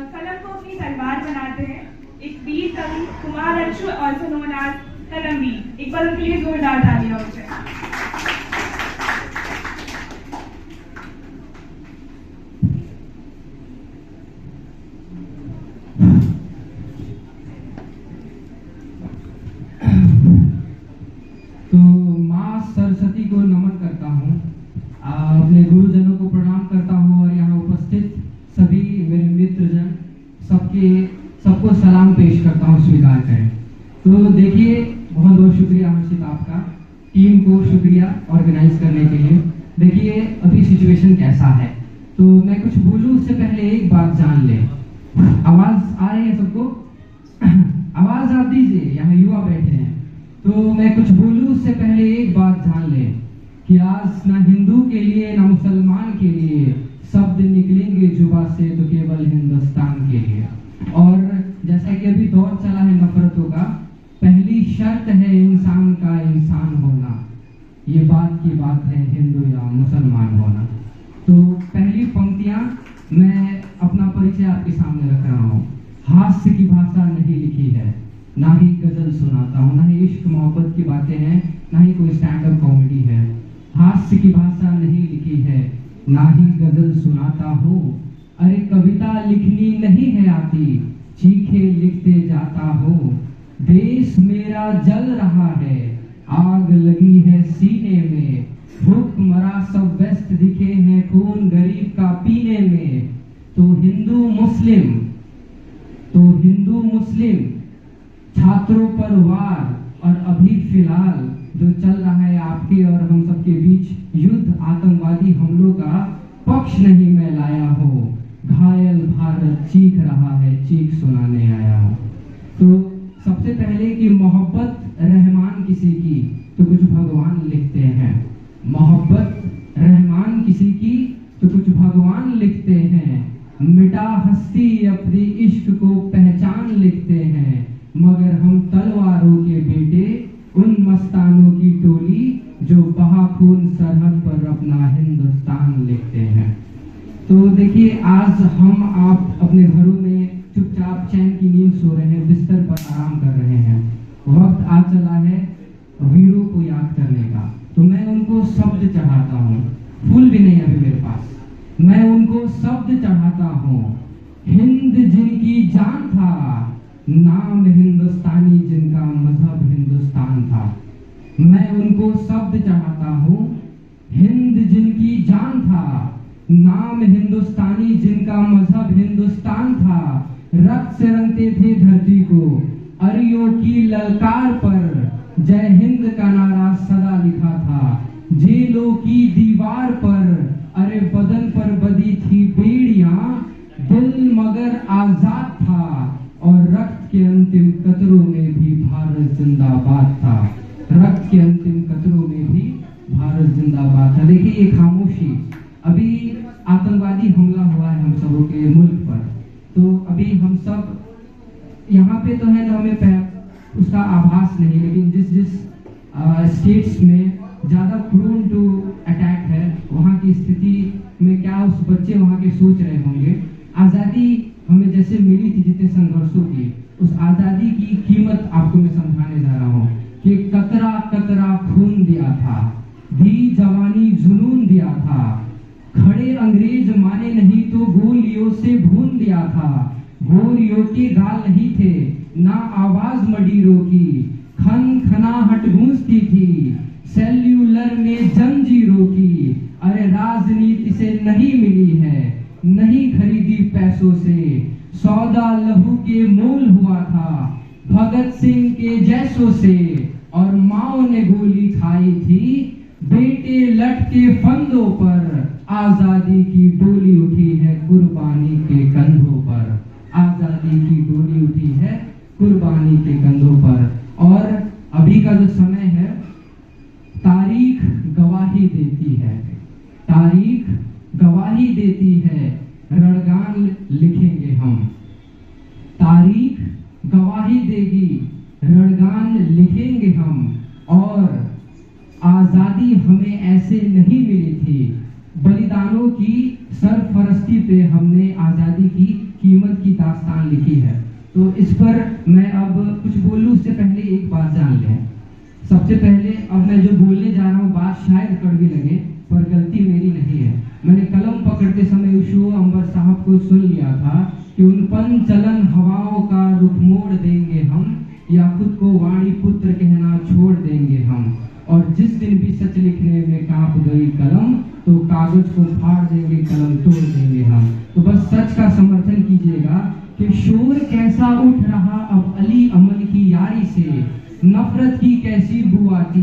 कलम को अपनी तलवार बनाते हैं। एक वीर कवि Kumar Anshu also known as Kalamveer. एक बार उनके लिए जोरदार तालियां हो जाए। तो माँ सरस्वती को नमन करता हूँ, अपने गुरुजनों को प्रणाम करता हूँ और यहाँ उपस्थित सभी मेरे मित्रजन सबको सलाम पेश करता हूँ, स्वीकार करें। तो देखिए, बहुत बहुत शुक्रिया हर्षित आपका, टीम को शुक्रिया ऑर्गेनाइज करने के लिए। देखिए अभी सिचुएशन कैसा है, तो मैं कुछ बोलूँ उससे पहले एक बात जान ले। आवाज आ रही है सबको? आवाज आप दीजिए, यहाँ युवा बैठे हैं। तो मैं कुछ बोलूं उससे पहले एक बात जान ले कि आज ना हिंदू के लिए ना मुसलमान के लिए शब्द निकलेंगे जुबा से, तो केवल हिंदुस्तान के लिए। और जैसा कि अभी दौर चला है नफरतों का, पहली शर्त है इंसान का इंसान होना। ये बात की बात है हिंदू या मुसलमान होना। तो पहली पंक्तियां मैं अपना परिचय आपके सामने रख रहा हूँ। हास्य की भाषा नहीं लिखी है, ना ही गजल सुनाता हूँ, ना ही इश्क मोहब्बत की बातें हैं, ना ही कोई स्टैंड अप कॉमेडी है। हास्य की भाषा नहीं लिखी है, ना ही गजल सुनाता हूँ। अरे कविता लिखनी नहीं है आती, चीखे लिखते जाता हूँ। देश मेरा जल रहा है, आग लगी है सीने में। भूखमरा सब व्यस्त दिखे हैं, खून गरीब का पीने में। तो हिंदू मुस्लिम छात्रों पर वार और अभी फिलहाल जो चल रहा है आपके और हम सबके बीच युद्ध, आतंकवादी हमलों का पक्ष नहीं मैं लाया हूँ। घायल भारत चीख रहा है, चीख सुनाने आया हूँ। तो सबसे पहले कि मोहब्बत रहमान किसी की तो कुछ भगवान लिखते हैं। मोहब्बत रहमान किसी की तो कुछ भगवान लिखते हैं। मिटा हस्ती अपनी इश्क को पहचान लिखते हैं। मगर हम तलवारों के बेटे, उन मस्तानों की टोली जो बहा खून सरहद पर अपना हिंदुस्तान लिखते हैं। तो देखिए, आज हम आप अपने घरों में चुपचाप चैन की नींद सो रहे हैं, बिस्तर पर आराम कर रहे हैं। वक्त आ चला है वीरों को याद करने का। तो मैं उनको शब्द चढ़ाता हूँ, फूल भी नहीं अभी मेरे पास, मैं उनको शब्द चढ़ाता हूँ। हिंद जिनकी जान था, नाम हिंदुस्तानी जिनका मजहब हिंदुस्तान था। मैं उनको शब्द चढ़ाता हूँ। हिंद जिनकी जान था, नाम हिंदुस्तानी जिनका मजहब हिंदुस्तान था। रक्त से रंगते थे धरती को, अरियों की ललकार पर जय हिंद का नारा सदा लिखा था। जेलों की दीवार पर अरे बदन पर बदी थी बेड़ियां, दिल मगर आजाद था और रक्त के अंतिम कतरों में भी भारत जिंदाबाद था। रक्त के अंतिम कतरों में भी भारत जिंदाबाद था। देखिए ये खामोशी, अभी आतंकवादी हमला हुआ है हम सबों के मुल्क पर, तो अभी हम सब यहाँ पे तो है ना, हमें उसका आभास नहीं, लेकिन जिस स्टेट्स में ज्यादा प्रोन टू अटैक है, वहाँ की स्थिति में क्या उस बच्चे वहाँ के सोच रहे होंगे। आजादी हमें जैसे मिली थी जितने संघर्षों की, उस आजादी की कीमत आपको मैं समझाने जा रहा हूँ कि कतरा कतरा खून दिया था, दी जवानी जुनून दिया था। खड़े अंग्रेज माने नहीं तो गोलियों से भून दिया था। गोरियों के गाल नहीं थे ना आवाज मडीरों की, खन खनाहट गूंजती थी सेल्यूलर में जंजीरों की। अरे राजनीति से नहीं मिली है, नहीं खरीदी पैसों से, सौदा लहू के मोल हुआ था भगत सिंह के जैसों से। और माओ ने गोली खाई थी बेटे लटके फंदों पर, आजादी की डोली उठी है कुर्बानी के कंधों पर। आजादी की डोली उठी है कुर्बानी के कंधों पर। और अभी का जो समय है, तारीख गवाही देती है, तारीख गवाही देती है, रणगान लिखेंगे हम। तारीख गवाही देगी, रणगान लिखेंगे हम। और आजादी हमें ऐसे नहीं मिली थी, बलिदानों की सरफरस्ती पे हमने आजादी की कीमत की कुरान लिखी है। तो इस पर मैं अब कुछ बोलूं उससे पहले एक बात जान लें। सबसे पहले अब मैं जो बोलने जा रहा हूँ बात शायद कड़वी लगे, पर गलती मेरी नहीं है। मैंने कलम पकड़ते समय उशो अंबर साहब को सुन लिया था कि उन पन चलन हवाओं का रुख मोड़ देंगे हम, या खुद को वाणी पुत्र कहना छोड़ देंगे हम। और जिस दिन भी सच लिखने में कांप गई कलम, तो कागज को फाड़ देंगे, कलम तोड़ देंगे हम। तो बस सच का समर्थन कीजिएगा कि शोर कैसा उठ रहा अब अली अमन की यारी से, नफरत की कैसी बू आती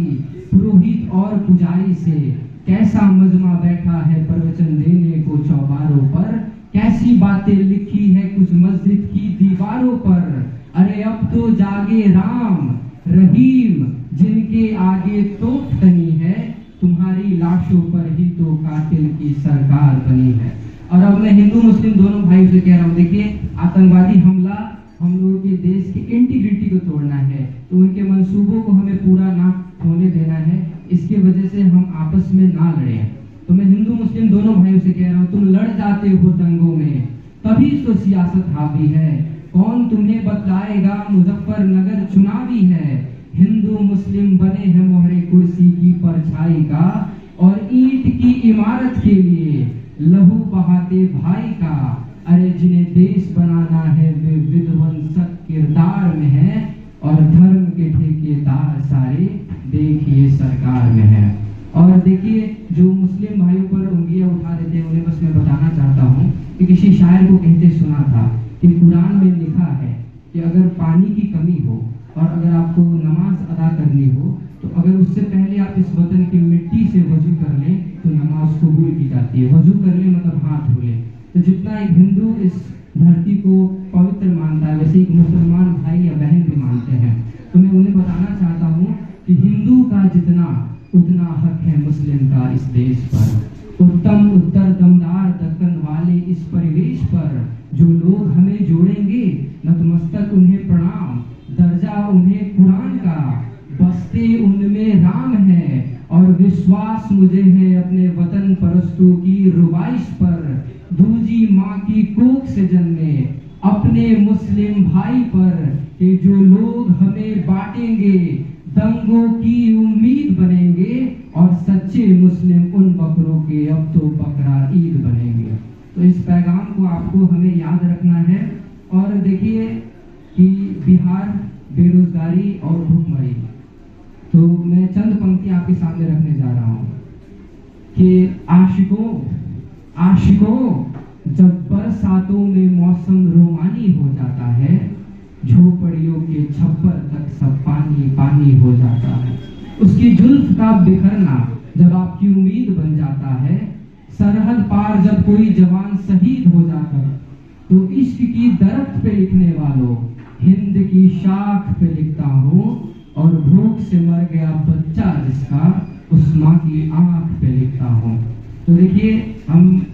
पुरोहित और पुजारी से, कैसा मजमा बैठा है प्रवचन देने को चौबारों पर, कैसी बातें लिखी है कुछ मस्जिद की दीवारों पर। अरे अब तो जागे राम रहीम जिनके आगे तोप तनी है, तुम्हारी लाशों पर ही तो कातिल की सरकार बनी है। और अब मैं हिंदू मुस्लिम दोनों भाई से कह रहा हूँ, देखिए आतंकवादी हमला हम लोगों के देश की इंटीग्रिटी को तोड़ना है, तो उनके मंसूबों को हमें पूरा ना होने देना है। इसके वजह से हम आपस में ना लड़े। तो मैं हिंदू मुस्लिम दोनों भाइयों से कह रहा हूँ, तुम लड़ जाते हो दंगों में, तभी तो सियासत हावी है। कौन तुम्हें बतलाएगा मुजफ्फरनगर चुनावी है, हिंदू मुस्लिम बने हैं मोहरे कुर्सी की परछाई का, और ईंट की इमारत के लिए लहू बहाते भाई का। अरे जिन्हें देश बनाना है वे विध्वंसक किरदार में है, और धर्म के ठेकेदार सारे देखिए सरकार में है। और देखिए जो मुस्लिम भाइयों पर उंगलियां उठा देते हैं, उन्हें बस मैं बताना चाहता हूँ कि किसी शायर को कहते सुना था कि कुरान में लिखा है कि अगर पानी की कमी हो और अगर आपको नमाज अदा करनी हो, तो अगर उससे पहले आप इस वतन की मिट्टी से वजू कर लें तो नमाज कबूल की जाती है। वजू कर लें मतलब हाथ धो लें। तो जितना एक हिंदू इस धरती को पवित्र मानता है, वैसे एक मुसलमान भाई या बहन भी मानते हैं। तो मैं उन्हें बताना चाहता हूँ कि हिंदू का जितना उतना हक है मुस्लिम का इस देश पर। उत्तम उत्तर दमदार दक्कन वाले इस परिवेश पर, जो लोग हमें जोड़ेंगे नतमस्तक उन्हें प्रणाम, दर्जा उन्हें कुरान का, बसते उनमें राम है, और विश्वास मुझे है अपने वतन परस्तों की रुबाइश पर। दूजी माँ की कोख से जन्मे अपने मुस्लिम भाई पर, कि जो लोग हमें बांटेंगे दंगों की उम्मीद बनेंगे, और सच्चे मुस्लिम उन बकरों के अब तो बकरा ईद बनेंगे। तो इस पैगाम को आपको हमें याद रखना है। और देखिए कि बिहार बेरोजगारी और भुखमरी, तो मैं चंद पंक्ति आपके सामने रखने जा रहा हूँ कि आशिकों जब बरसातों में मौसम रोमानी हो जाता है, झोपड़ियों के छप्पर तक सब पानी पानी हो जाता है। उसकी जुल्फ का बिखरना जब आपकी उम्मीद बन जाता है, सरहद पार जब कोई जवान शहीद हो जाता है, तो इश्क की दरख्त पे लिखने वालों हिंद की शाख पे लिखता हूँ, और भूख से मर गया बच्चा जिसका उस माँ की आंख पे लिखता हूँ। तो देखिए हम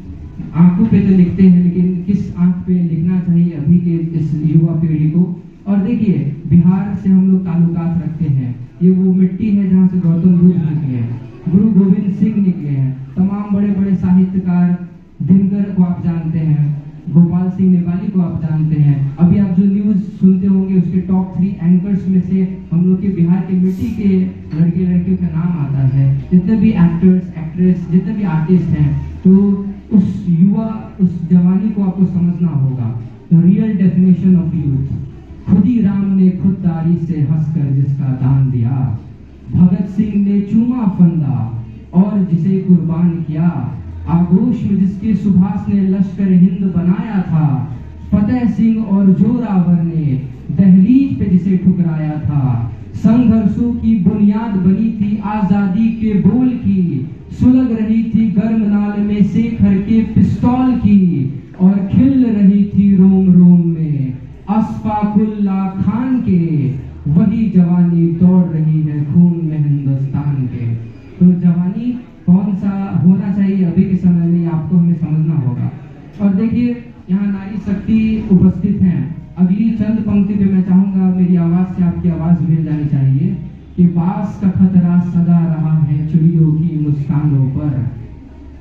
आंखों पे तो लिखते हैं, लेकिन किस आंख पे लिखना चाहिए अभी के इस युवा पीढ़ी को। और देखिए बिहार से हम लोग ताल्लुकात रखते हैं, ये वो मिट्टी है जहाँ से गौतम बुद्ध निकले हैं, गुरु गोविंद सिंह निकले हैं, तमाम बड़े बड़े साहित्यकार, दिनकर को आप जानते हैं, गोपाल सिंह नेपाली को आप जानते हैं। अभी आप जो न्यूज सुनते होंगे उसके टॉप 3 एंकर्स में से हम लोग के बिहार के मिट्टी के लड़के लड़कियों का नाम आता है। जितने भी एक्टर्स एक्ट्रेस जितने भी आर्टिस्ट हैं, तो उस युवा उस जवानी को आपको समझना होगा। The real definition of youth, खुदी राम ने खुददारी से हंसकर जिसका दान दिया, भगत सिंह ने चूमा फंदा और जिसे कुर्बान किया, आगोश में जिसके सुभाष ने लश्कर हिंद बनाया था, फतेह सिंह और जोरावर ने दहलीज पे जिसे ठुकराया था, संघर्षों की बुनियाद बनी थी आजादी के बोल की, सुलग रही थी गर्म नाल में शेखर के पिस्तौल की, और खिल रही थी रोम रोम में अशफाकुल्ला खान के, वही जवानी दौड़ रही है खून में हिंदुस्तान के। तो जवानी कौन सा होना चाहिए अभी के समय में, आपको हमें समझना होगा। और देखिए यहाँ नारी शक्ति उपस्थित हैं। अगली चंद पंक्ति पे मैं चाहूंगा मेरी आवाज से आपकी आवाज मिल जानी चाहिए कि बास का खतरा सदा रहा है चिड़ियों की मुस्कानों पर,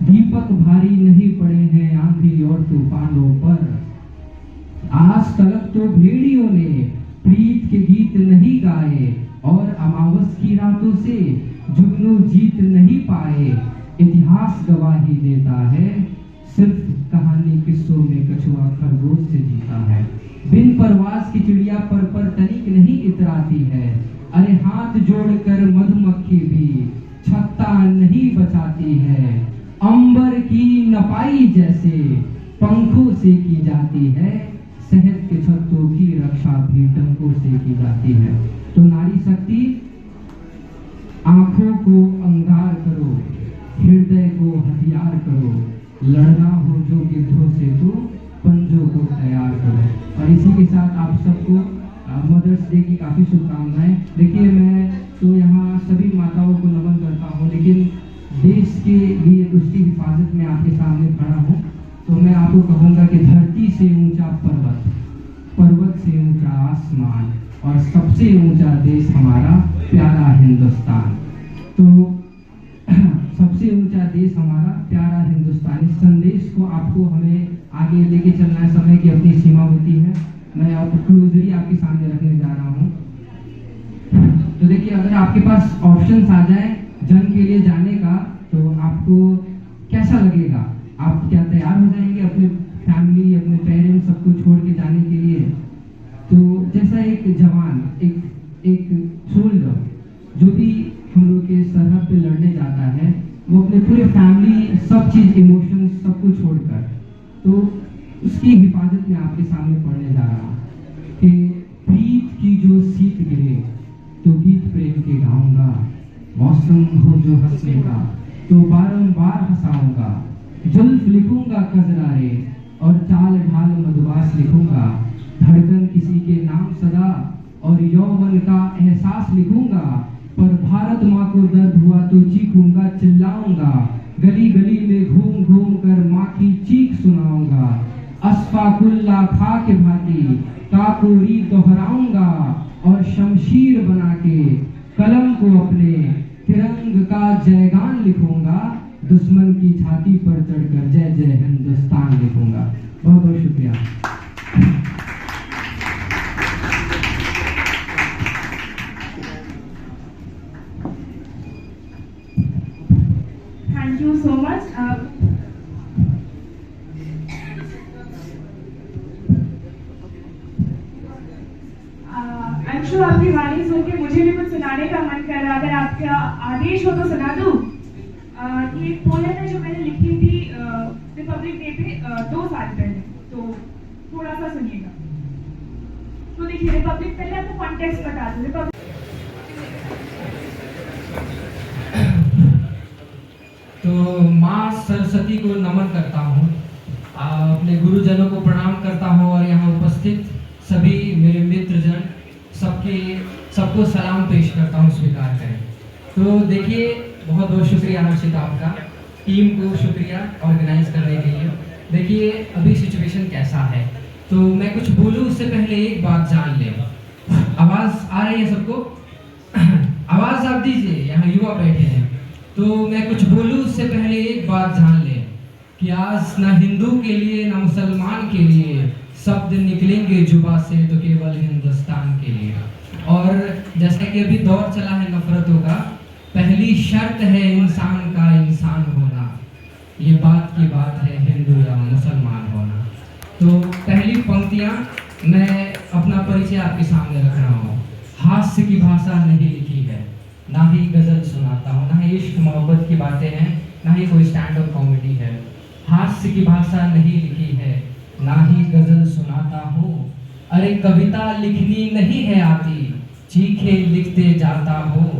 दीपक भारी नहीं पड़े हैं आंधी और तूफानों पर, आज आज तलक तो भेड़ियों ने प्रीत के गीत नहीं गाए, और अमावस की रातों से जुगनू जीत नहीं पाए। इतिहास गवाही देता है, सिर्फ कहानी किस्सों में कछुआ खरगोश से जीता है। बिन परवास की चिड़िया पर तनिक नहीं इतराती है, अरे हाथ जोड़कर मधुमक्खी भी छत्ता नहीं बचाती है। अंबर की नपाई जैसे पंखों से की जाती है, शहद के छत्तों की रक्षा भी डंकों से की जाती है। तो नारी शक्ति, आंखों को अंगार करो, हृदय को हथियार करो, लड़ना हो जो गिद्धों से तो पंजों को तैयार करो। और इसी के साथ आप सबको मदर्स डे की काफ़ी शुभकामनाएं। देखिए, मैं तो यहाँ सभी माताओं को नमन करता हूँ, लेकिन देश के लिए उसकी हिफाजत में आपके सामने खड़ा हूँ, तो मैं आपको कहूँगा कि धरती से ऊंचा पर्वत, पर्वत से ऊंचा आसमान, और सबसे ऊंचा देश हमारा प्यारा हिंदुस्तान। तो सबसे ऊंचा देश हमारा प्यारा हिंदुस्तान, इस संदेश को आपको हमें आगे लेके चलना है। समय की अपनी सीमा होती है। मैं अब क्लोजरी आपके सामने रखने जा रहा हूँ। तो देखिए, अगर आपके पास ऑप्शंस आ जाए जंग के लिए जाने का, तो आपको कैसा लगेगा? आप क्या तैयार हो जाएंगे अपने फैमिली, अपने पेरेंट्स, सबको छोड़ के जाने के लिए? तो जैसा एक जवान, एक सोल्जर जो भी हम लोग के सरहद पे लड़ने जाता है, वो अपने पूरे फैमिली, सब चीज, इमोशंस, सब कुछ छोड़कर, तो उसकी हिफाजत में आपके सामने पढ़ने जा रहा हूँ कि प्रीत की जो सीत गिरे तो गीत प्रेम के गाऊंगा, मौसम हो जो हंसने का तो बारंबार हंसाऊंगा, जुल्फ लिखूंगा कजरारे और चाल ढाल मधुबास लिखूंगा, धड़कन किसी के नाम सदा और यौवन का एहसास लिखूंगा, पर भारत माँ को दर्द हुआ तो चीखूंगा, चिल्लाऊंगा, गली गली में घूम घूम कर माँ की चीख सुनाऊंगा, अस्फाकुल्ला खा के भांति काकोरी दोहराऊंगा, और शमशीर बना के कलम को अपने तिरंग का जयगान लिखूंगा, दुश्मन की छाती पर चढ़कर जय जय हिंदुस्तान लिखूंगा। बहुत बहुत शुक्रिया। Thank you so much. I'm sure आपकी वाणी सुन के मुझे भी कुछ सुनाने का मन कर रहा है। अगर आपका आदेश हो तो सुना दूं। ये एक पोएम है जो मैंने लिखी थी रिपब्लिक डे पे 2 साल पहले, तो थोड़ा सा सुनिएगा। तो देखिए, रिपब्लिक, पहले आपको कॉन्टेक्स्ट बता दूं। रिपब्लिक तो माँ सरस्वती को नमन करता हूँ, अपने गुरुजनों को प्रणाम करता हूँ, और यहाँ उपस्थित सभी मेरे मित्रजन, सबको सलाम पेश करता हूँ, स्वीकार करें। तो देखिए, बहुत बहुत शुक्रिया हर्षित आपका, टीम को शुक्रिया ऑर्गेनाइज करने के लिए। देखिए, अभी सिचुएशन कैसा है, तो मैं कुछ बोलूँ उससे पहले एक बात जान लें। आवाज़ आ रही है सबको? आवाज़ आप दीजिए, यहाँ युवा बैठे हैं। तो मैं कुछ बोलूँ उससे पहले एक बात जान लें कि आज ना हिंदू के लिए ना मुसलमान के लिए शब्द निकलेंगे जुबा से, तो केवल हिंदुस्तान के लिए। और जैसे कि अभी दौर चला है नफरतों का, पहली शर्त है इंसान का इंसान होना, ये बात की बात है हिंदू या मुसलमान होना। तो पहली पंक्तियाँ मैं अपना परिचय आपके सामने रख रहा हूँ। हास्य की भाषा नहीं लिखी है, ना ही गजल सुनाता हूँ, ना ही इश्क मोहब्बत की बातें हैं, ना ही कोई स्टैंड अप कॉमेडी है। हास्य की भाषा नहीं लिखी है, ना ही गजल सुनाता हूँ, अरे कविता लिखनी नहीं है आती, चीखे लिखते जाता हूँ।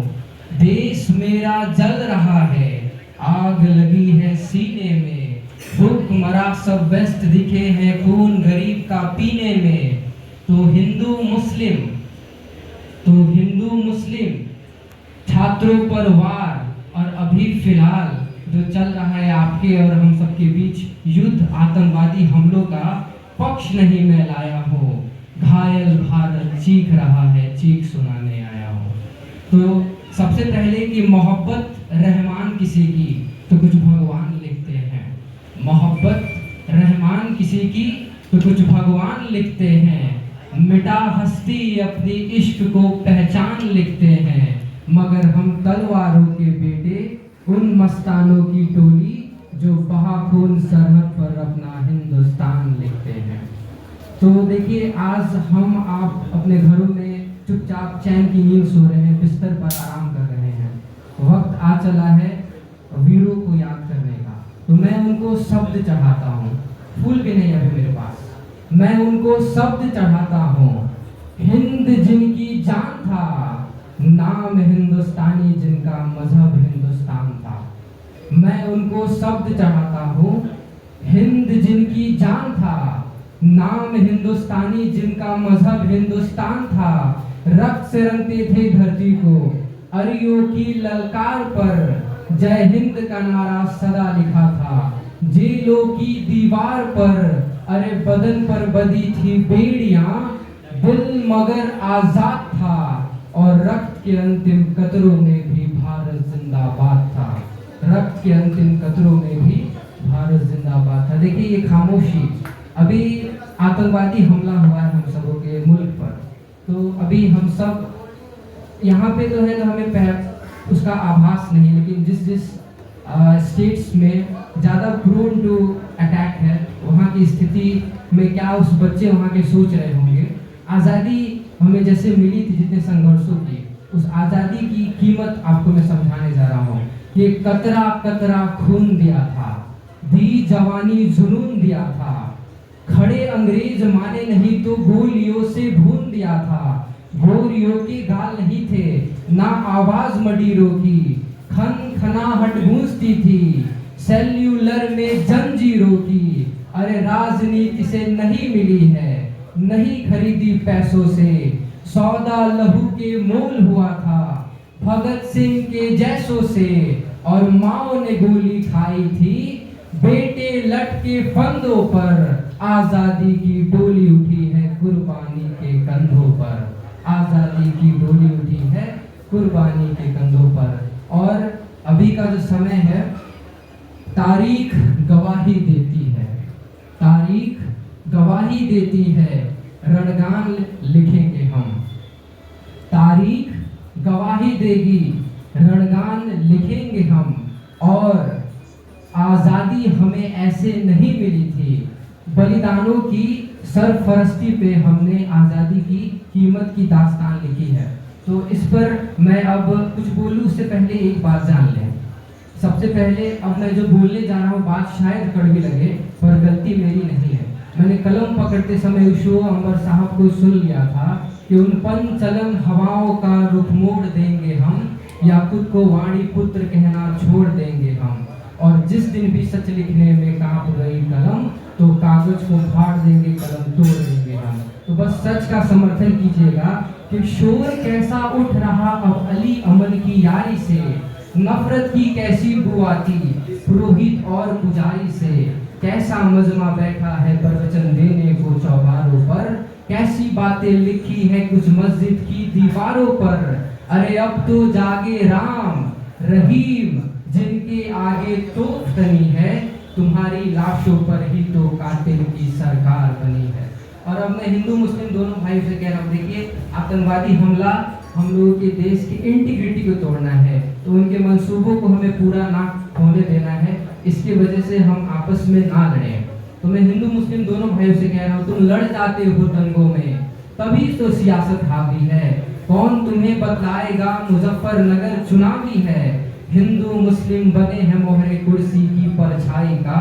देश मेरा जल रहा है, आग लगी है सीने में, भूखमरा सब व्यस्त दिखे हैं खून गरीब का पीने में। तो हिंदू मुस्लिम छात्रों पर वार, और अभी फिलहाल जो चल रहा है आपके और हम सबके बीच युद्ध, आतंकवादी हमलों का पक्ष नहीं मैं लाया हो, घायल भारत चीख रहा है, चीख सुनाने आया हो। तो सबसे पहले कि मोहब्बत रहमान किसी की, तो कुछ भगवान लिखते हैं। मोहब्बत रहमान किसी की, तो कुछ भगवान लिखते हैं, मिटा हस्ती अपनी इश्क को पहचान लिखते हैं, मगर हम तलवारों के बेटे उन मस्तानों की टोली जो बहा खून सरहद पर अपना हिंदुस्तान लिखते हैं। तो देखिए, आज हम आप अपने घरों में चुपचाप चैन की नींद सो रहे हैं, बिस्तर पर आराम कर रहे हैं। वक्त आ चला है वीरों को याद करने का, तो मैं उनको शब्द चढ़ाता हूँ। फूल भी नहीं अभी मेरे पास, मैं उनको शब्द चढ़ाता हूँ। हिंद जिनकी जान था, नाम हिंदुस्तानी जिनका मजहब हिंदुस्तान था। मैं उनको शब्द चढ़ाता हूँ। हिंद जिनकी जान था, नाम हिंदुस्तानी जिनका मजहब हिंदुस्तान था। रक्त से रंगते थे धरती को, अरियों की ललकार पर जय हिंद का नारा सदा लिखा था। जेलों की दीवार पर अरे बदन पर बदी थी बेड़ियां, दिल मगर आजाद था और रक्त के अंतिम कतरों में भी भारत जिंदाबाद था। रक्त के अंतिम कतरों में भी भारत जिंदाबाद था। देखिए, ये खामोशी, अभी आतंकवादी हमला हुआ है हम सबों के मुल्क पर, तो अभी हम सब यहाँ पे तो है, तो हमें उसका आभास नहीं, लेकिन जिस जिस स्टेट्स में ज़्यादा प्रोन टू अटैक है, वहाँ की स्थिति में क्या उस बच्चे वहाँ के सोच रहे होंगे। आज़ादी हमें जैसे मिली थी, जितने संघर्षों की, उस आज़ादी की कीमत आपको मैं समझाने जा रहा हूँ कि कतरा कतरा खून दिया था, दी जवानी जुनून दिया था। खड़े अंग्रेज माने नहीं तो गोलियों से भून दिया था। गोरियों के गाल नहीं थे ना आवाज मडीरों की, खन खनाहट गूंजती थी सेल्यूलर में जंजीरों की। अरे राजनीति से नहीं मिली है, नहीं खरीदी पैसों से, सौदा लहू के मोल हुआ था भगत सिंह के जैसों से। और माओ ने गोली खाई थी बेटे लटके फंदों पर, आजादी की डोली उठी है कुर्बानी के कंधों पर। आजादी की डोली उठी है कुर्बानी के कंधों पर। और अभी का जो समय है, तारीख गवाही देती है, तारीख गवाही देती है, रणगान लिखेंगे हम। तारीख गवाही देगी, रणगान लिखेंगे हम। और आजादी हमें ऐसे नहीं मिली थी, बलिदानों की सरफरस्ती पे हमने आजादी की कीमत की दास्तान लिखी है। तो इस पर मैं अब कुछ बोलूं, उससे पहले एक बात जान लें। सबसे पहले अब मैं जो बोलने जा रहा हूँ, बात शायद कड़वी लगे, पर गलती मेरी नहीं है। मैंने कलम पकड़ते समय उशो अंबर साहब को सुन लिया था कि उन पंचलन हवाओं का रुख मोड़ देंगे हम, या खुद को वाणी पुत्र कहना छोड़ देंगे हम। और जिस दिन भी सच लिखने में कांप गई कलम, तो कागज को फाड़ देंगे, कलम तोड़ देंगे हम। तो बस सच का समर्थन कीजिएगा कि शोर कैसा उठ रहा अब अली अमन की यारी से, नफरत की कैसी बू आती पुरोहित और पुजारी से। कैसा मजमा बैठा है प्रवचन देने को चौबारों पर, कैसी बातें लिखी है कुछ मस्जिद की दीवारों पर। अरे अब तो जागे राम रहीम, जिनके आगे तोप तनी है, तुम्हारी लाशों पर ही तो कातिल की सरकार बनी है। और अब मैं हिंदू मुस्लिम दोनों भाई से कह रहा हूँ, देखिए, आतंकवादी हमला हम लोगों के देश की इंटीग्रिटी को तोड़ना है, तो उनके मंसूबों को हमें पूरा ना होने देना है। इसकी वजह से हम आपस में ना लड़ें। तो मैं हिंदू मुस्लिम दोनों भाइयों से कह रहा हूँ, तुम लड़ जाते हो दंगों में, तभी तो सियासत हावी है। कौन तुम्हें बतलाएगा मुजफ्फरनगर चुनावी है। हिंदू मुस्लिम बने हैं मोहरे कुर्सी की परछाई का,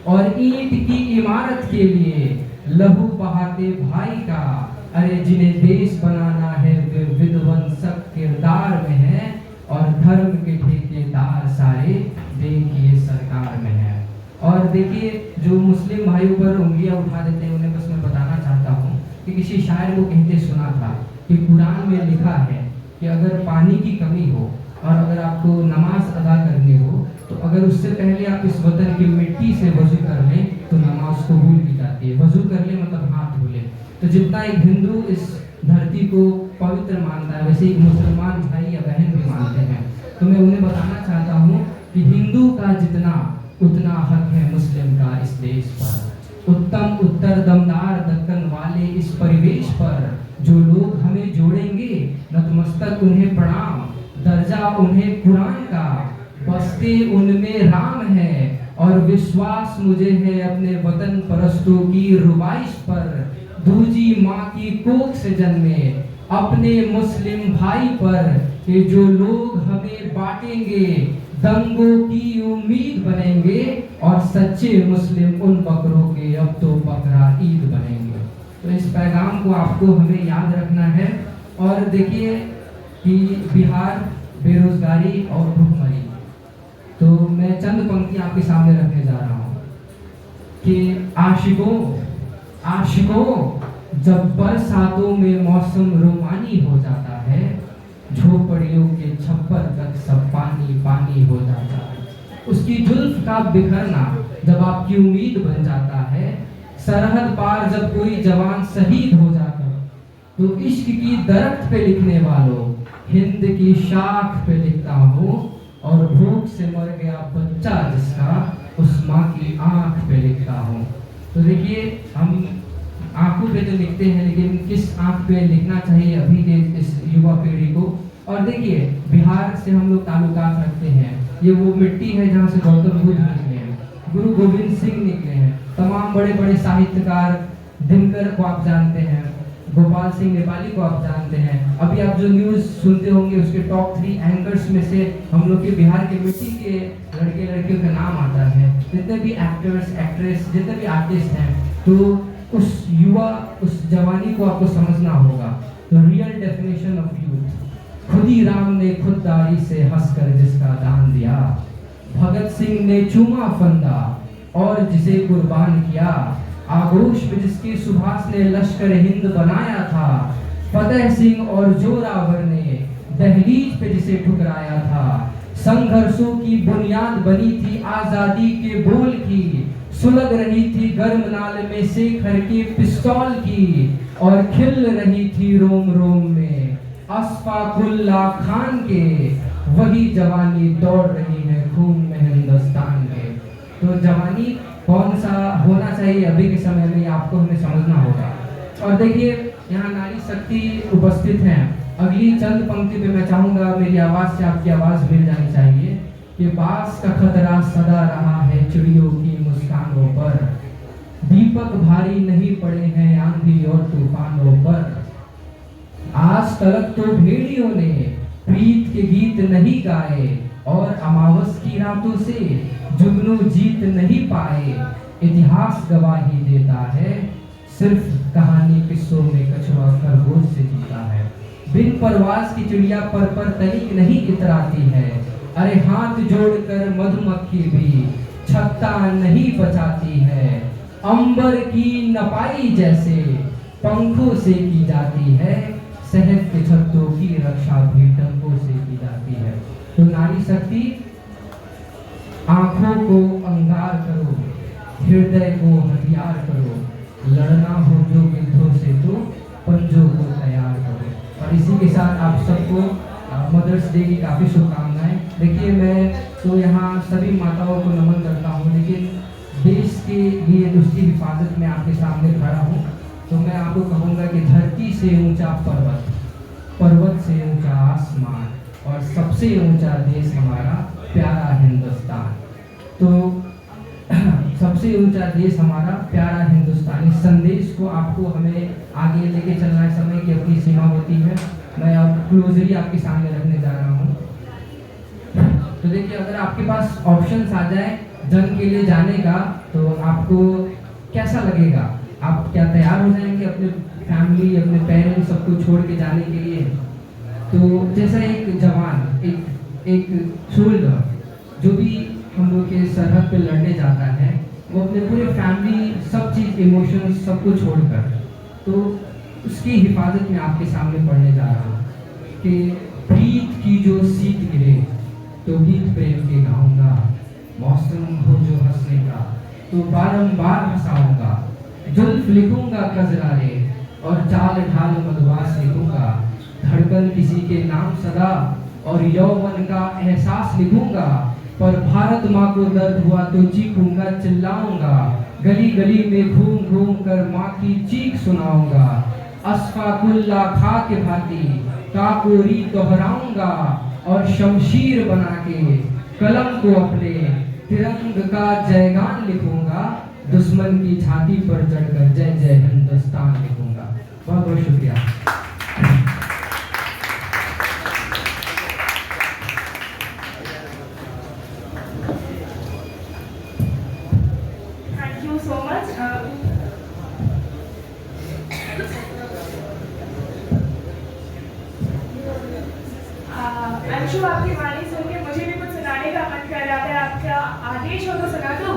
और ईंट की इमारत के लिए लहू बहाते भाई का। अरे जिन्हें देश बनाना है वे विध्वंसक किरदार में है, और धर्म के ठेकेदार सारे देखिए सरकार में है। और देखिए, जो मुस्लिम भाइयों पर उंगलियां उठा देते हैं, उन्हें बस मैं बताना चाहता हूँ कि किसी शायर को कहते सुना था कि कुरान में लिखा है कि अगर पानी की कमी हो और अगर आपको नमाज अदा करनी हो, तो अगर उससे पहले आप इस वतन की मिट्टी से वजू कर लें तो नमाज कबूल की जाती है। वजू कर ले मतलब हाथ धो ले। तो जितना एक हिंदू इस धरती को पवित्र मानता है, वैसे एक मुसलमान भाई या बहन भी मानते हैं। तो मैं उन्हें बताना चाहता हूँ कि हिंदू का जितना उतना हक है मुस्लिम का इस देश पर। उत्तम उत्तर दमदार दक्कन वाले इस परिवेश पर जो लोग हमें जोड़ेंगे, नतमस्तक उन्हें प्रणाम, दर्जा उन्हें कुरान का, बसते उनमें राम है और विश्वास मुझे है अपने वतन परस्तों की रुबाइश पर। दूजी माँ की कोख से जन्मे अपने मुस्लिम भाई पर, कि जो लोग हमें बांटेंगे दंगों की उम्मीद बनेंगे और सच्चे मुस्लिम उन बकरों के अब तो बकरा ईद बनेंगे। तो इस पैगाम को आपको हमें याद रखना है। और देखिए कि बिहार बेरोजगारी और भुखमरी, तो मैं चंद पंक्ति आपके सामने रखने जा रहा हूँ कि आशिकों जब बरसातों में मौसम रोमानी हो जाता है, झोपड़ियों के छप्पर तक सब पानी पानी हो जाता है। उसकी जुल्फ का बिखरना जब आपकी उम्मीद बन जाता है, सरहद पार जब कोई जवान शहीद हो जाता है, तो इश्क की दरख्त पे लिखने वालों, हिंद की शाख पे लिखता हूँ, और भूख से मर गया बच्चा जिसका, उस माँ की आंख पे लिखता हूँ। तो देखिए हम आंखों पे तो लिखते हैं, लेकिन किस आंख पे लिखना चाहिए अभी के इस युवा पीढ़ी को। और देखिए बिहार से हम लोग ताल्लुकात रखते हैं, ये वो मिट्टी है जहाँ से गौतम बुद्ध निकले हैं, गुरु गोविंद सिंह निकले हैं, तमाम बड़े बड़े साहित्यकार, दिनकर को आप जानते हैं, गोपाल सिंह नेपाली को आप जानते हैं। अभी आप जो न्यूज़ सुनते होंगे उसके टॉप 3 एंकर्स में से हम लोग के बिहार के मिट्टी के लड़के लड़कियों का नाम आता है। जितने भी एक्टर्स एक्ट्रेस, जितने भी आर्टिस्ट हैं, तो उस युवा, उस जवानी को आपको समझना होगा। तो रियल डेफिनेशन ऑफ यूथ, खुदी राम ने खुददारी से हंसकर जिसका दान दिया, भगत सिंह ने चूमा फंदा और जिसे कुर्बान किया, आगोश में जिसके सुभाष ने लश्कर हिंद बनाया था, फतेह सिंह और जोरावर ने दहलीज पे जिसे ठुकराया था, संघर्षों की बुनियाद बनी थी आजादी के बोल की, सुलग रही थी गर्म नाल में शेखर के पिस्तौल की, और खिल रही थी रोम रोम में अशफाकुल्ला खान के, वही जवानी दौड़ रही है खून में हिंदुस्तान के। तो जवानी कौन सा होना चाहिए अभी के समय में, आपको हमें समझना होगा। और देखिए यहाँ नारी शक्ति उपस्थित हैं। अगली चंद पंक्ति पे मैं चाहूंगा मेरी आवाज से आपकी आवाज मिल जानी चाहिए कि बास का खतरा सदा रहा है चिड़ियों की मुस्कानों पर, दीपक भारी नहीं पड़े हैं आंधी और तूफानों पर, आज तक तो भेड़ियों ने प्रीत के गीत नहीं गाए, और अमावस की रातों से जुगनू जीत नहीं पाए, इतिहास गवाही देता है सिर्फ कहानी किस्सों में कछुआ खरगोश से जीता है, बिन परवास की चिड़िया पर तनिक नहीं इतराती है, अरे हाथ जोड़कर मधुमक्खी भी छत्ता नहीं बचाती है, अंबर की नपाई जैसे पंखों से की जाती है, शहद के छत्तों की रक्षा भी डंकों से की जाती है। तो नारी शक्ति, आंखों को अंगार करो, हृदय को हथियार करो, लड़ना हो जो गिद्धों से तो पंजों को तैयार करो। और इसी के साथ आप सबको मदर्स डे की काफ़ी शुभकामनाएं। देखिए मैं तो यहाँ सभी माताओं को नमन करता हूँ, लेकिन देश के लिए उसकी हिफाजत में आपके सामने खड़ा हूँ। तो मैं आपको कहूँगा कि धरती से ऊंचा पर्वत, पर्वत से ऊंचा आसमान, और सबसे ऊंचा देश हमारा प्यारा हिंदुस्तान। तो सबसे ऊंचा देश हमारा प्यारा हिंदुस्तान, इस संदेश को आपको हमें आगे लेके चलना है। समय की अपनी सीमा होती है। मैं अब क्लोजरी आपके सामने रखने जा रहा हूँ। तो देखिए अगर आपके पास ऑप्शंस आ जाए जंग के लिए जाने का, तो आपको कैसा लगेगा? आप क्या तैयार हो जाएंगे अपने फैमिली, अपने पेरेंट्स सबको छोड़ के जाने के लिए? तो जैसा एक जवान, एक सोल्जर जो भी हम लोग के सरहद पे लड़ने जाता है, वो अपने पूरे फैमिली, सब चीज़, इमोशंस सबको छोड़कर, तो उसकी हिफाजत में आपके सामने पढ़ने जा रहा हूँ कि प्रीत की जो सीत गिरे तो गीत प्रेम के गाऊंगा, मौसम हो जो हंसने का तो बारंबार हंसाऊंगा, जुल्फ लिखूंगा कजरारे और चाल ढाल मधुवास लिखूंगा, धड़कन किसी के नाम सदा और यौवन का एहसास लिखूंगा, पर भारत माँ को दर्द हुआ तो चीखूंगा चिल्लाऊंगा, गली गली में घूम घूम कर माँ की चीख सुनाऊंगा। अस्फाकुल्ला खा के भांति काकोरी दोहराऊंगा और शमशीर बना के कलम को अपने तिरंग का जयगान लिखूंगा। दुश्मन की छाती पर चढ़कर जय जय हिंदुस्तान लिखूंगा। बहुत बहुत शुक्रिया। Thank you so much. I'm sure आपकी वाणी सुन के मुझे भी कुछ सुनाने का मन कर रहा था। आपका आदेश हो तो सुना दूं।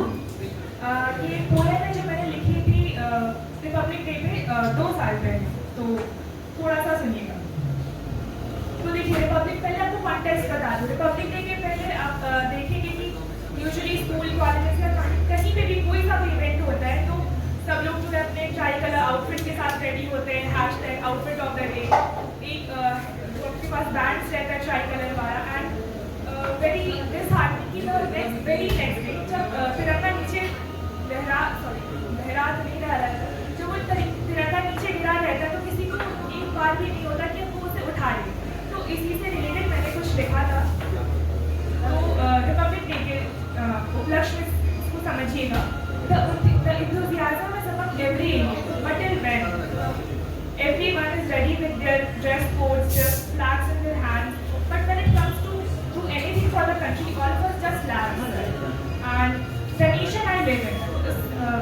ये पोएम है जो मैंने लिखी थी रिपब्लिक डे पे 2 साल पहले, तो थोड़ा सा सुनिएगा। तो देखिए, रिपब्लिक पहले आपको कॉन्टेक्स्ट बता दूं। रिपब्लिक डे के पहले आप देखेंगे कि यूजुअली स्कूल कॉलेजेस या कहीं पे भी कोई सा भी इवेंट होता है तो सब लोग जो है अपने ट्राई कलर आउटफिट के साथ रेडी होते हैं। Hashtag outfit of the day, एक जो आपके पास बैंड्स रहता है ट्राई कलर वाला। एंड वेरी डिसहार्टनिंग कि वेरी नेक्स्ट डे जब तिरंगा नीचे लहरा तो नहीं रह रहा था, जब वो तिरंगा नीचे गिरा रहता है तो किसी को एक बार भी नहीं होता कि वो उसे उठा ले। तो इसी से रिलेटेड मैंने कुछ लिखा था। तो रिपब्लिक डे के उपलक्ष्य में इसको समझिएगा। The enthusiasm is among every Indian, but till when? Everyone is ready with their dress codes, flags in their hands, but when it comes to do anything for the country, all of us just lag. And the nation I live in,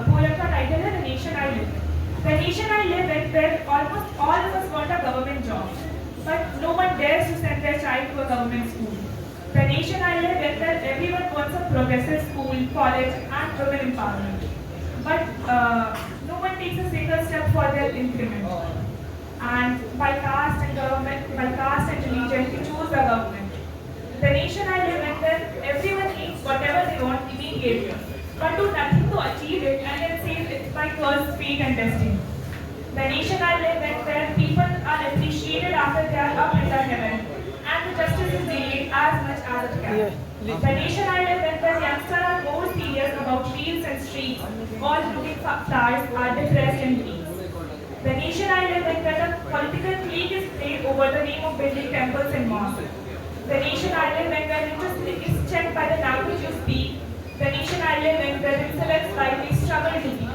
poem का title है The Nation I Live In. The nation I live in, where almost all of us want a government job, but no one dares to send their child to a government school. The nation I live in, where everyone wants a progressive school, college, and women empowerment, but no one takes a single step for their increment. And by caste and religion, we choose the government. The nation I live in, where everyone eats whatever they want immediately, but do nothing to achieve it, and then says it's by curse, fate, and destiny. The nation I live in, where people are appreciated after they are up in the heaven, and the justice is delayed as much as it can. The nation I live in, where youngsters are more serious about reels and streets, all looking for stars are depressed and bleak. The nation I live in, where the political clique is played over the name of building temples and mosques. The nation I live in, where interest is checked by the language you speak. The nation I live in, where intellects likely struggle to be.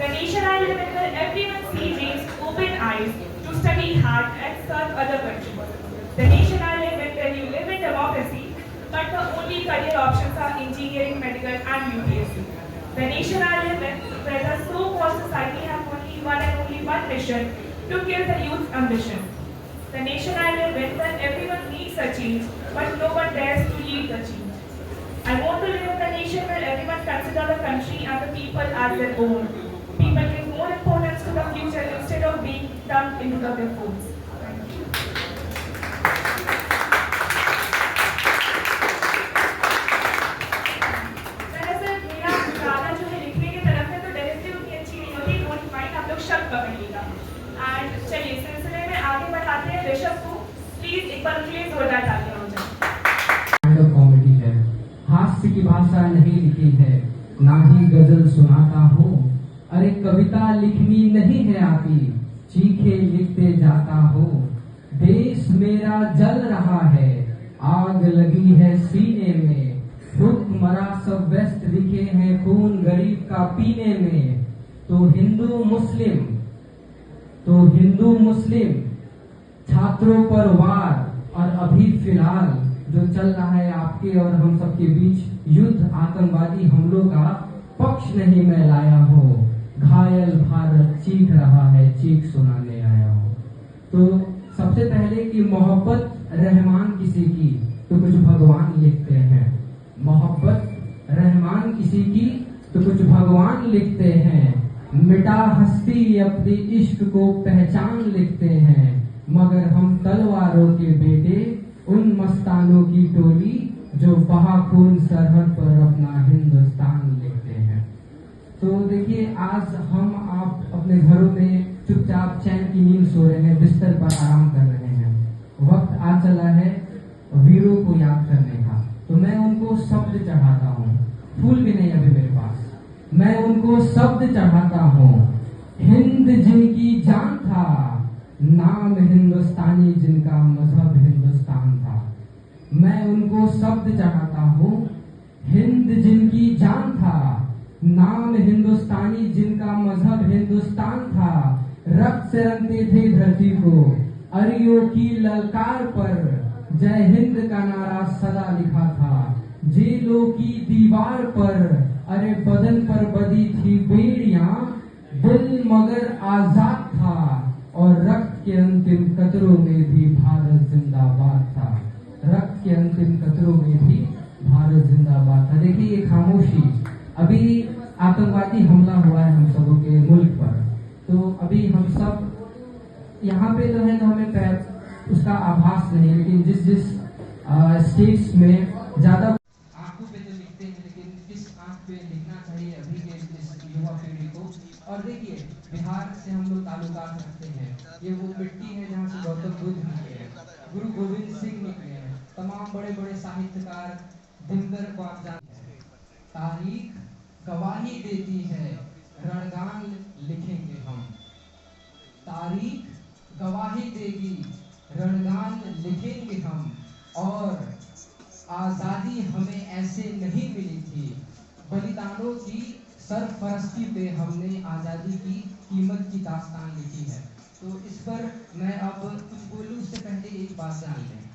The nation I live in, where everyone sees dreams, open eyes to study hard and serve other countries. The nation I live in, where you live in democracy, but the only career options are engineering, medical, and UPSC. The nation I live in, where the so-called society has only one mission, to kill the youth's ambition. The nation I live in, where everyone needs a change, but no one dares to lead the change. I want to live in a nation where everyone considers the country and the people as their own. People give more importance to the future instead of being dumped into their phones. Thank you. And चलिए सिलसिले में आगे बढ़ाते हैं। ऋषभ को please एक बार please जोरदार तालियां हो जाए। कॉमेडी है, हास्य की भाषा नहीं लिखी है, ना ही गजल सुनाता हो। अरे कविता लिखनी नहीं है आती, चीखे लिखते जाता हो। देश मेरा जल रहा है, आग लगी है सीने में। भूखमरा सब व्यस्त दिखे हैं, खून गरीब का पीने में। तो हिंदू मुस्लिम छात्रों पर वार और अभी फिलहाल जो चल रहा है आपके और हम सबके बीच युद्ध आतंकवादी हमलों का पक्ष नहीं मैं लाया हो। घायल भारत चीख रहा है, चीख सुनाने आया हो। तो सबसे पहले कि मोहब्बत रहमान किसी की तो कुछ भगवान लिखते हैं। मोहब्बत रहमान किसी की तो कुछ भगवान लिखते हैं। मिटा हस्ती अपनी इश्क को पहचान लिखते हैं। मगर हम तलवारों के बेटे उन मस्तानों की टोली जो बहा खून सरहद पर अपना हिंदुस्तान लिखते हैं। तो देखिए, आज हम आप अपने घरों में चुपचाप चैन की नींद सो रहे हैं, बिस्तर पर आराम कर रहे हैं। वक्त आ चला है वीरों को याद करने का, तो मैं उनको शब्द चढ़ाता हूँ। फूल भी नहीं अभी मेरे पास, मैं उनको शब्द चढ़ाता हूँ। हिंद जिनकी जान था, नाम हिंदुस्तानी जिनका मजहब हिंदुस्तान था। मैं उनको शब्द चढ़ाता हूँ। हिंद जिनकी जान था, नाम हिंदुस्तानी जिनका मजहब हिंदुस्तान था। रक्त से रंगते थे धरती को, अरियों की ललकार पर जय हिंद का नारा सदा लिखा था। जेलों की दीवार पर अरे बदन पर बदी थी बेड़ियां, दिल मगर आजाद था और रक्त के अंतिम कतरों में भी भारत जिंदाबाद था। रक्त के अंतिम कतरों में भी भारत जिंदाबाद था। देखिए ये खामोशी, अभी आतंकवादी हमला हुआ है हम सबों के मुल्क पर, तो अभी हम सब यहाँ पे तो है तो हमें उसका आभास नहीं, लेकिन जिस जिस स्टेट्स में ज्यादा आंखों पे तो लिखते हैं, लेकिन किस आंख पे लिखना चाहिए अभी के इस युवा पीढ़ी को। और देखिए बिहार से हम लोग ताल्लुकात रखते हैं, ये वो मिट्टी है जहाँ से गौतम बुद्ध निकले हैं, गुरु गोविंद सिंह निकले हैं, तमाम बड़े बड़े साहित्यकार, दिनकर को आप जानते हैं। तारीख गवाही देती है, रणगान लिखेंगे हम। तारीख गवाही देगी, रणगान लिखेंगे हम। और आजादी हमें ऐसे नहीं मिली थी, बलिदानों की सरफरस्ती पे हमने आजादी की कीमत की दास्तान लिखी है। तो इस पर मैं अब कुछ बोलूं उससे पहले एक बात जान लें।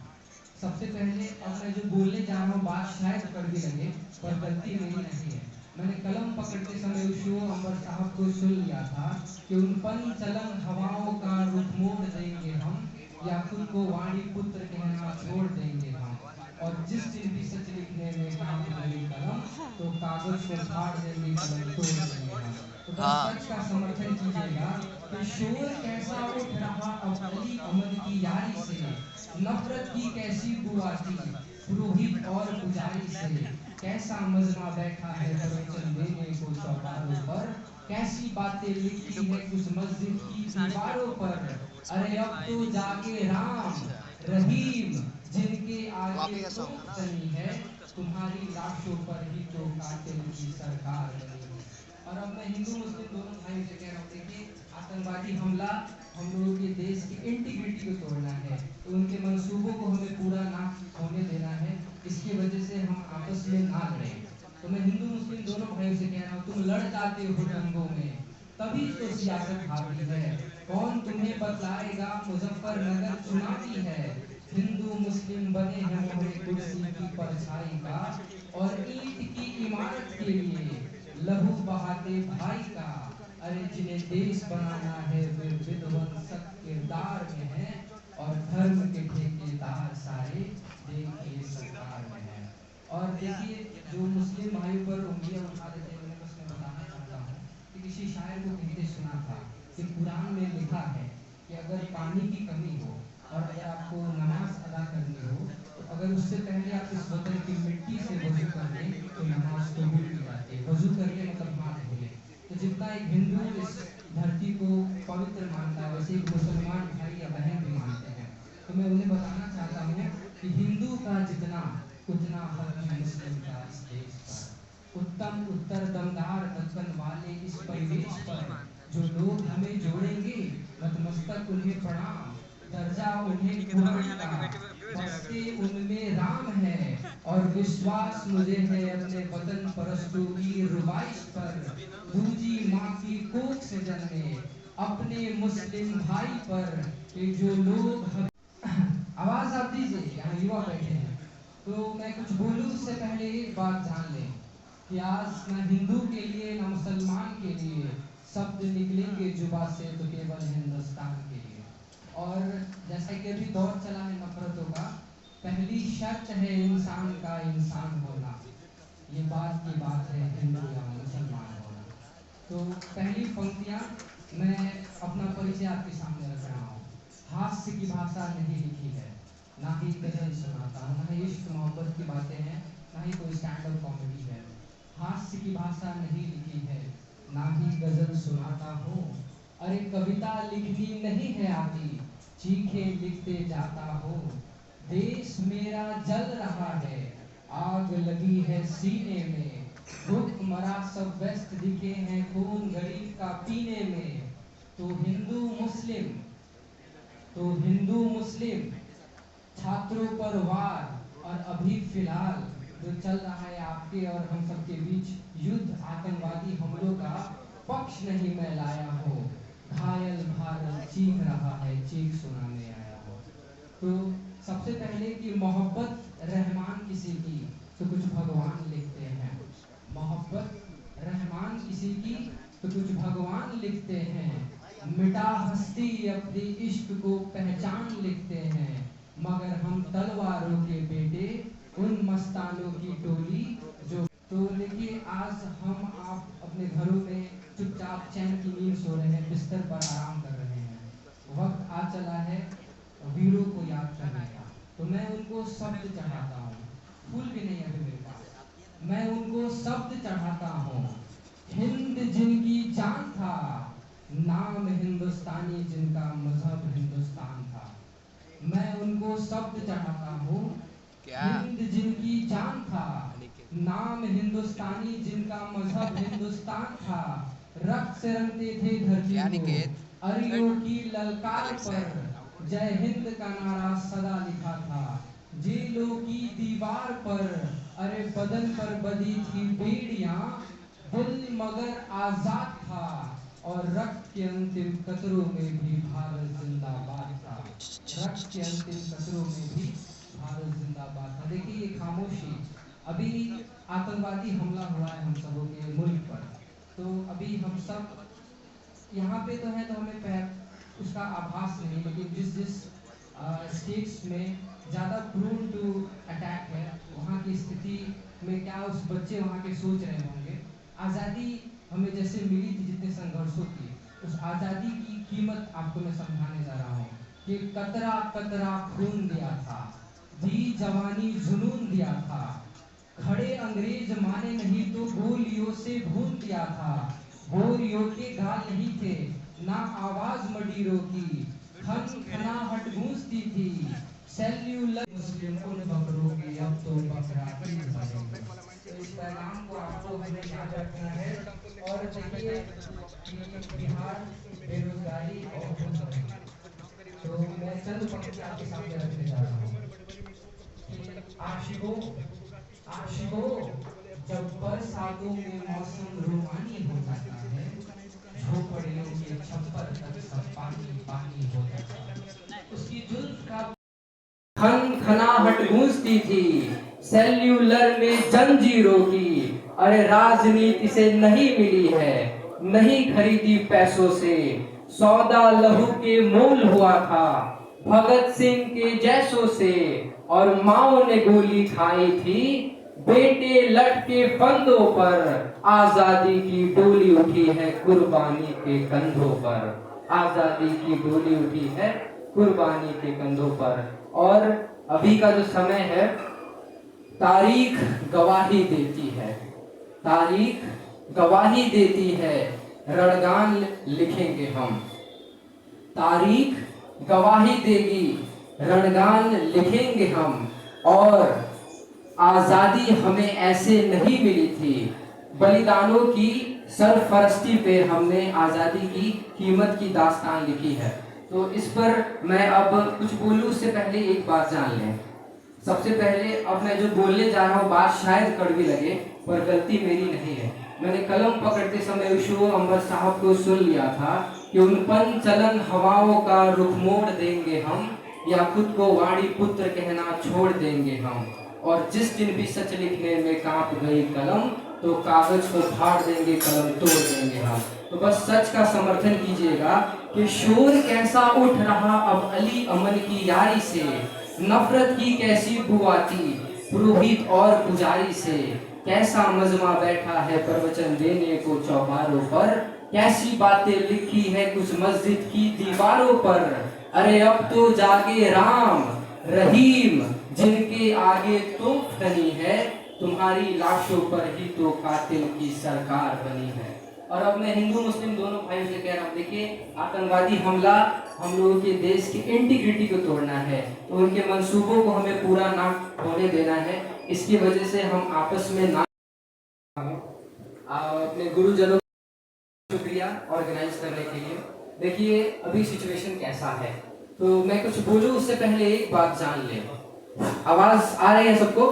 सबसे पहले अब मैं जो बोलने जा रहा हूँ बात शायद कड़वी लगे, पर गलती मेरी नहीं है। मैंने कलम पकड़ते समय उशो अंबर साहब को सुन लिया था कि उन पन चलन हवाओं का रुख मोड़ देंगे हम, या खुद को वाणी पुत्र कहना छोड़ देंगे हम। और जिस दिन भी सच लिखने में काम करेगी कलम, तो कागज को फाड़ देंगे, कलम तोड़ देंगे हम। तो बस सच का समर्थन कीजिएगा कि शोर कैसा उठ रहा अब अली अहमद की यारी से, नफरत की कैसी बू आती पुरोहित और पुजारी से। कैसा मजमा बैठा है प्रवचन देने को चौपालों पर, कैसी बातें लिखी है कुछ मस्जिद की दीवारों पर। अरे अब तो जाके राम रहीम जिनके आगे तोप तनी है, तुम्हारी लाशों पर ही तो कातिल की सरकार बनी है। और अब मैं हिंदू मुस्लिम दोनों भाई से कह रहा हूँ, देखिए आतंकवादी हमला हम लोगों के देश की इंटीग्रिटी को तोड़ना है, तो उनके मंसूबों को हमें पूरा ना होने देना है। इसकी वजह से हम आपस में ना लड़ें। तो मैं हिंदू मुस्लिम दोनों भाइयों से कह रहा हूँ, तुम लड़ जाते हो दंगों में, तभी तो सियासत हावी है। कौन तुम्हें बतलाएगा मुजफ्फरनगर चुनावी है। हिंदू मुस्लिम बने हैं मोहरे कुर्सी की परछाई का, और ईंट की इमारत के लिए लहू बहाते भाई का। अरे जिन्हें देश बनाना है वे विध्वंसक किरदार में है, और धर्म के ठेकेदार सारे देखिए सरकार में है। और देखिए जो मुस्लिम भाइयों पर उंगलियां उठा देते हैं, मैं बस बताना चाहता हूँ कि किसी शायर को कहते सुना था कि कुरान में लिखा है कि अगर पानी की कमी हो और अगर आपको नमाज अदा करनी हो, तो अगर उससे पहले आप इस वतन की मिट्टी से वजू कर लें तो नमाज कबूल की जाती है। वजू कर ले मतलब हाथ धोले। तो जितना एक हिंदू इस धरती को पवित्र मानता है, वैसे एक मुसलमान भाई या बहन भी मानते हैं। तो मैं उन्हें बताना चाहता हूँ कि हिंदू का जितना उतना हक है मुस्लिम का इस देश पर। उत्तम उत्तर दमदार दक्कन वाले इस परिवेश पर जो लोग हमें जोड़ेंगे, नतमस्तक उन्हें प्रणाम, दर्जा उन्हें कुरान का, बसते उनमें राम है। और विश्वास मुझे है अपने वतन परस्तों की रुबाइश पर, दूजी माँ की कोख से जन्मे अपने मुस्लिम भाई पर। कि जो लोग आवाज आप दीजिए, यहाँ युवा बैठे हैं। तो मैं कुछ बोलूं उससे पहले एक बात जान लें कि आज ना हिंदू के लिए ना मुसलमान के लिए शब्द निकलेंगे जुबा से, तो केवल हिंदुस्तान के लिए। और जैसा कि अभी दौर चला है नफरतों का, पहली शर्त है इंसान का इंसान होना। ये बात की बात है हिंदू या मुसलमान होना। तो पहली पंक्तियां मैं अपना परिचय आपके सामने रख रहा हूँ। हास्य की भाषा नहीं लिखी है, ना ही गजल सुनाता हूँ, ना ही इश्क मोहब्बत की बातें हैं, ना ही कोई स्टैंड अप कॉमेडी है। हास्य की भाषा नहीं लिखी है, ना ही गजल सुनाता हूँ। अरे कविता लिखनी नहीं है आती, चीखे लिखते जाता हूँ। देश मेरा जल रहा है, आग लगी है सीने में, भूखमरा सब व्यस्त दिखे हैं खून गरीब का पीने में। तो हिंदू मुस्लिम छात्रों पर वार और अभी फिलहाल जो चल रहा है आपके और हम सबके बीच युद्ध आतंकवादी हमलों का पक्ष नहीं मैं लाया हूँ। घायल भारत चीख रहा है चीख सुनाने आया हूँ। तो सबसे पहले कि मोहब्बत रहमान किसी की तो कुछ भगवान लिखते हैं। मोहब्बत रहमान किसी की तो कुछ भगवान लिखते हैं। मिटा हस्ती अपनी इश्क को पहचान लिखते हैं। मगर हम तलवारों के बेटे उन मस्तानों की टोली जो। तो देखिए आज हम आप अपने घरों में चुपचाप चैन की नींद सो रहे हैं, बिस्तर पर आराम कर रहे हैं। वक्त आ चला है वीरों को याद करने का। तो मैं उनको शब्द चढ़ाता हूँ, फूल भी नहीं अभी मेरे पास। मैं उनको शब्द चढ़ाता हूँ। हिंद जिनकी जान था, नाम हिंदुस्तानी जिनका मजहब हिंदुस्तान था। मैं उनको शब्द चढ़ाता हूँ। हिंद जिनकी जान था, नाम हिंदुस्तानी जिनका मजहब हिंदुस्तान था। रक्त से रंगते थे धरती को, अरियों की ललकार पर जय हिंद का नारा सदा लिखा था। जेलों की दीवार पर अरे बदन पर बधी थी बेड़ियां, दिल मगर आजाद था और रक्त के अंतिम कतरों में भी भारत जिंदाबाद था। रक्त के अंतिम कतरों में भी भारत जिंदाबाद था। देखिए ये खामोशी, अभी आतंकवादी हमला हुआ है हम सबों के मुल्क पर। तो अभी हम सब यहाँ पे तो है तो हमें उसका आभास नहीं, लेकिन जिस जिस स्टेट्स में ज़्यादा प्रोन टू अटैक है वहाँ की स्थिति में क्या उस बच्चे वहाँ के सोच रहे होंगे। आज़ादी हमें जैसे मिली थी जितने संघर्षों की, उस आज़ादी की कीमत आपको मैं समझाने जा रहा हूँ कि कतरा कतरा खून दिया था, दी जवानी जुनून दिया था। खड़े अंग्रेज माने नहीं तो गोलियों से भून दिया था। गोलियों के गाल नहीं थे ना आवाज मडीरों की, खन खनाहट गूंजती थी सेल्यूलर। मुस्लिम उन बकरों की अब तो बकरा ईद बनेंगे। तो इस पैगाम को आपको हमें याद रखना है। और देखिए कि बिहार बेरोजगारी और बहुत बढ़ी है। तो मैं चंद पंक्ति आपके सामने रखने जा रहा हूँ कि आशिकों आशिकों जब बरसातों में मौसम रोमानी हो जाता है, झोपड़ियों के छप्पर तक सब पानी पानी हो जाता है। उसकी जुल्फ का खन खनाहट गूंजती थी सेल्यूलर में जंजीरों की। अरे राजनीति से नहीं मिली है, नहीं खरीदी पैसों से। सौदा लहू के मोल हुआ था भगत सिंह के जैसों से। और माओ ने गोली खाई थी बेटे लटके फंदों पर। आजादी की डोली उठी है कुर्बानी के कंधों पर। आजादी की डोली उठी है कुर्बानी के कंधों पर। और अभी का जो समय है, तारीख गवाही देती है, तारीख गवाही देती है, रणगान लिखेंगे हम। तारीख गवाही देगी, रणगान लिखेंगे हम। और आजादी हमें ऐसे नहीं मिली थी, बलिदानों की सरफरस्ती पे हमने आजादी की कीमत की दास्तान लिखी है। तो इस पर मैं अब कुछ बोलूं उससे पहले एक बात जान लें। सबसे पहले अब मैं जो बोलने जा रहा हूँ बात शायद कड़वी लगे, पर गलती मेरी नहीं है। मैंने कलम पकड़ते समय विशु अंबर साहब को सुन लिया था कि उन पन चलन हवाओं का रुख मोड़ देंगे हम, या खुद को वाणी पुत्र कहना छोड़ देंगे हम। और जिस दिन भी सच लिखने में कांप गई कलम, तो कागज को फाड़ देंगे कलम तोड़ देंगे हम। तो बस सच का समर्थन कीजिएगा कि शोर कैसा उठ रहा अब अली अमन की यारी से। नफरत की कैसी बू आती पुरोहित और पुजारी से। कैसा मजमा बैठा है प्रवचन देने को चौबारों पर। कैसी बातें लिखी है कुछ मस्जिद की दीवारों पर। अरे अब तो जागे राम रहीम जिनके आगे तोप तनी है। तुम्हारी लाशों पर ही तो कातिल की सरकार बनी है। और अब मैं हिंदू मुस्लिम दोनों भाइयों से कह रहा हूँ, देखिए आतंकवादी हमला हम लोगों के देश की इंटीग्रिटी को तोड़ना है, तो उनके मंसूबों को हमें पूरा ना होने देना है। इसकी वजह से हम आपस में ना अपने गुरुजनों को शुक्रिया ऑर्गेनाइज करने के लिए। देखिए अभी सिचुएशन कैसा है, तो मैं कुछ बोलूं उससे पहले एक बात जान लें। आवाज आ रही है सबको?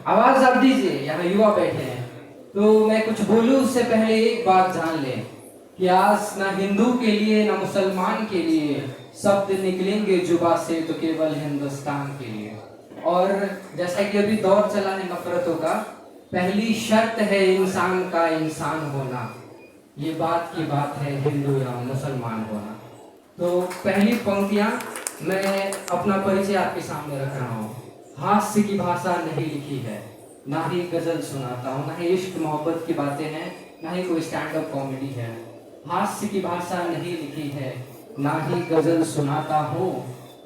आवाज आप दीजिए, यहाँ युवा बैठे हैं। तो मैं कुछ बोलूं उससे पहले एक बात जान लें कि आज ना हिंदू के लिए ना मुसलमान के लिए शब्द निकलेंगे जुबा से तो केवल हिंदुस्तान के लिए। और जैसा कि अभी दौर चला है नफरतों का, पहली शर्त है इंसान का इंसान होना। ये बात की बात है हिंदू या मुसलमान होना। तो पहली पंक्तियां मैं अपना परिचय आपके सामने रख रहा हूँ। हास्य की भाषा नहीं लिखी है, ना ही गजल सुनाता हूँ, ना ही इश्क मोहब्बत की बातें हैं, ना ही कोई स्टैंड अप कॉमेडी है। हास्य की भाषा नहीं लिखी है, ना ही गजल सुनाता हूँ।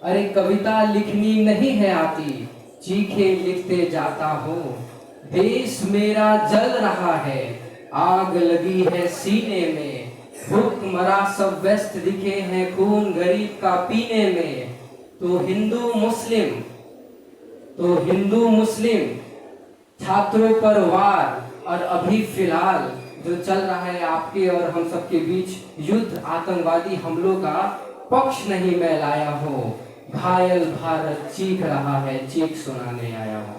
अरे कविता लिखनी नहीं है आती, चीखे लिखते जाता हूँ। देश मेरा जल रहा है, आग लगी है सीने में, भूखमरा सब व्यस्त दिखे हैं खून गरीब का पीने में। तो हिंदू मुस्लिम छात्रों पर वार और अभी फिलहाल जो चल रहा है आपके और हम सबके बीच युद्ध, आतंकवादी हमलों का पक्ष नहीं मैं लाया हूँ। घायल भारत चीख रहा है, चीख सुनाने आया हूँ।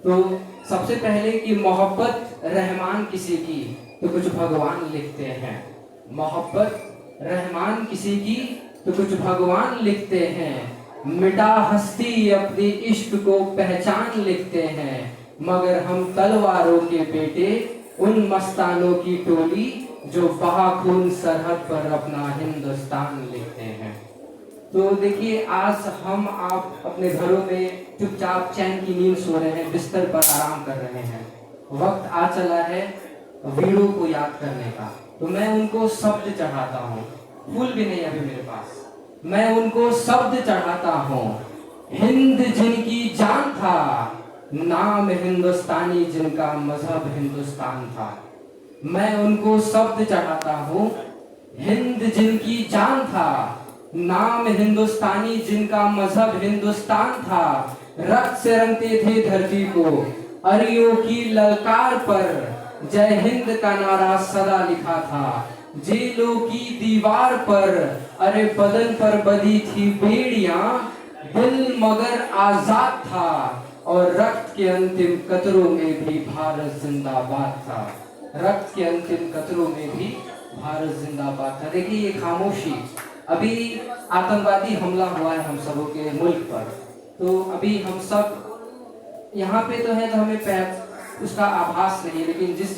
तो सबसे पहले कि मोहब्बत रहमान किसी की तो कुछ भगवान लिखते हैं। मोहब्बत रहमान किसी की तो कुछ भगवान लिखते हैं। मिटा हस्ती अपनी इश्क को पहचान लिखते हैं, मगर हम तलवारों के बेटे उन मस्तानों की टोली जो बहा खून सरहद पर अपना हिंदुस्तान लिखते हैं। तो देखिए आज हम आप अपने घरों में चुपचाप चैन की नींद सो रहे हैं, बिस्तर पर आराम कर रहे हैं। वक्त आ चला है वीरों को याद करने का, तो मैं उनको शब्द चढ़ाता हूँ। फूल भी नहीं अभी मेरे पास, मैं उनको शब्द चढ़ाता हूँ। हिंद जिनकी जान था, नाम हिंदुस्तानी जिनका मजहब हिंदुस्तान था। मैं उनको शब्द चढ़ाता हूँ। हिंद जिनकी जान था, नाम हिंदुस्तानी जिनका मजहब हिंदुस्तान था। रक्त से रंगते थे धरती को, अरियों की ललकार पर जय हिंद का नारा सदा लिखा था। जेलों की दीवार पर अरे बदन पर बधी थी बेड़ियां, दिल मगर आजाद था और रक्त के अंतिम कतरों में भी भारत जिंदाबाद था। रक्त के अंतिम कतरों में भी भारत जिंदाबाद था। देखिए ये खामोशी, अभी आतंकवादी हमला हुआ है हम सबों के मुल्क पर, तो अभी हम सब यहाँ पे तो है तो हमें उसका आभास नहीं, लेकिन जिस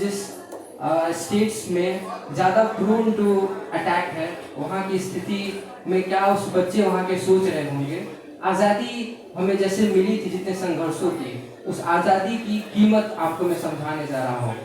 स्टेट्स में ज़्यादा प्रोन टू अटैक है वहाँ की स्थिति में क्या उस बच्चे वहाँ के सोच रहे होंगे। आज़ादी हमें जैसे मिली थी जितने संघर्षों की, उस आज़ादी की कीमत आपको मैं समझाने जा रहा हूँ।